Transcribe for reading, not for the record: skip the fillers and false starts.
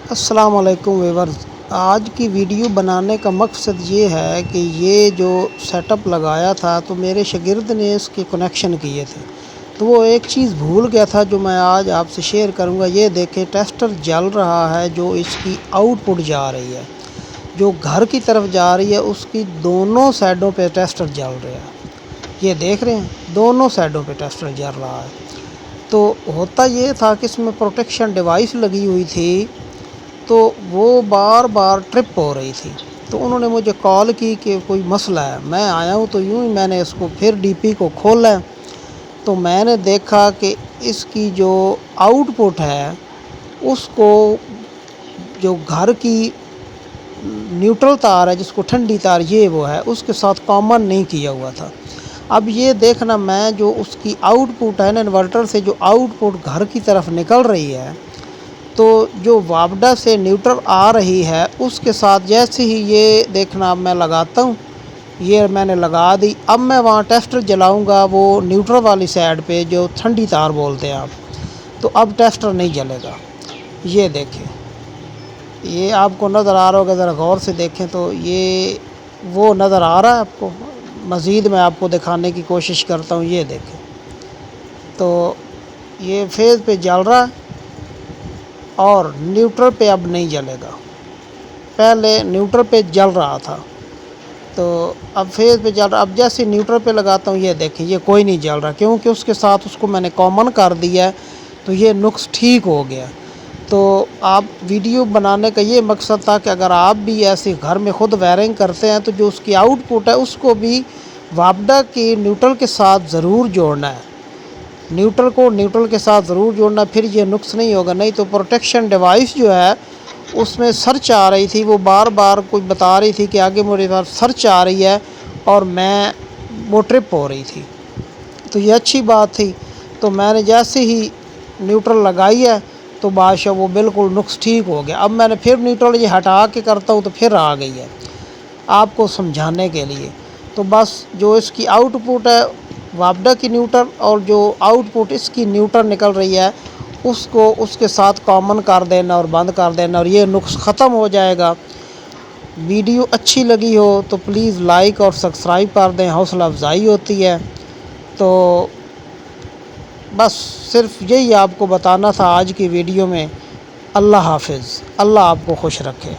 السلام علیکم ویورز۔ آج کی ویڈیو بنانے کا مقصد یہ ہے کہ یہ جو سیٹ اپ لگایا تھا تو میرے شاگرد نے اس کے کنیکشن کیے تھے، تو وہ ایک چیز بھول گیا تھا جو میں آج آپ سے شیئر کروں گا۔ یہ دیکھیں ٹیسٹر جل رہا ہے، جو اس کی آؤٹ پٹ جا رہی ہے، جو گھر کی طرف جا رہی ہے، اس کی دونوں سائڈوں پہ ٹیسٹر جل رہا ہے۔ یہ دیکھ رہے ہیں دونوں سائڈوں پہ ٹیسٹر جل رہا ہے۔ تو ہوتا یہ تھا کہ اس میں پروٹیکشن ڈیوائس لگی ہوئی تھی، تو وہ بار بار ٹرپ ہو رہی تھی۔ تو انہوں نے مجھے کال کی کہ کوئی مسئلہ ہے۔ میں آیا ہوں تو یوں ہی میں نے اس کو پھر ڈی پی کو کھولا، تو میں نے دیکھا کہ اس کی جو آؤٹ پٹ ہے اس کو جو گھر کی نیوٹرل تار ہے، جس کو ٹھنڈی تار یہ وہ ہے، اس کے ساتھ کامن نہیں کیا ہوا تھا۔ اب یہ دیکھنا، میں جو اس کی آؤٹ پٹ ہے نا، انورٹر سے جو آؤٹ پٹ گھر کی طرف نکل رہی ہے، تو جو وابڈا سے نیوٹرل آ رہی ہے اس کے ساتھ جیسے ہی یہ دیکھنا اب میں لگاتا ہوں، یہ میں نے لگا دی۔ اب میں وہاں ٹیسٹر جلاؤں گا وہ نیوٹرل والی سائڈ پہ جو ٹھنڈی تار بولتے ہیں آپ، تو اب ٹیسٹر نہیں جلے گا۔ یہ دیکھیں، یہ آپ کو نظر آ رہا ہوگا، ذرا غور سے دیکھیں تو یہ وہ نظر آ رہا ہے آپ کو۔ مزید میں آپ کو دکھانے کی کوشش کرتا ہوں، یہ دیکھیں تو یہ فیز پہ جل رہا ہے اور نیوٹرل پہ اب نہیں جلے گا۔ پہلے نیوٹرل پہ جل رہا تھا، تو اب فیز پہ جل رہا۔ اب جیسے نیوٹرل پہ لگاتا ہوں، یہ دیکھیں یہ کوئی نہیں جل رہا، کیونکہ اس کے ساتھ اس کو میں نے کامن کر دیا ہے، تو یہ نقص ٹھیک ہو گیا۔ تو آپ ویڈیو بنانے کا یہ مقصد تھا کہ اگر آپ بھی ایسے گھر میں خود وائرنگ کرتے ہیں تو جو اس کی آؤٹ پٹ ہے اس کو بھی وابڈا کی نیوٹرل کے ساتھ ضرور جوڑنا ہے، نیوٹرل کو نیوٹرل کے ساتھ ضرور جوڑنا، پھر یہ نقص نہیں ہوگا۔ نہیں تو پروٹیکشن ڈیوائس جو ہے اس میں سرچ آ رہی تھی، وہ بار بار کوئی بتا رہی تھی کہ آگے میرے پاس سرچ آ رہی ہے اور وہ ٹرپ ہو رہی تھی، تو یہ اچھی بات تھی۔ تو میں نے جیسے ہی نیوٹرل لگائی ہے تو بادشاہ وہ بالکل نقص ٹھیک ہو گیا۔ اب میں نے پھر نیوٹرل یہ ہٹا کے کرتا ہوں تو پھر آ گئی ہے، آپ کو سمجھانے کے لیے۔ تو بس جو اس کی آؤٹ پٹ ہے وابڈا کی نیوٹرل، اور جو آؤٹ پٹ اس کی نیوٹرل نکل رہی ہے اس کو اس کے ساتھ کامن کر دینا اور بند کر دینا، اور یہ نقص ختم ہو جائے گا۔ ویڈیو اچھی لگی ہو تو پلیز لائک اور سبسکرائب کر دیں، حوصلہ افزائی ہوتی ہے۔ تو بس صرف یہی آپ کو بتانا تھا آج کی ویڈیو میں۔ اللہ حافظ، اللہ آپ کو خوش رکھے۔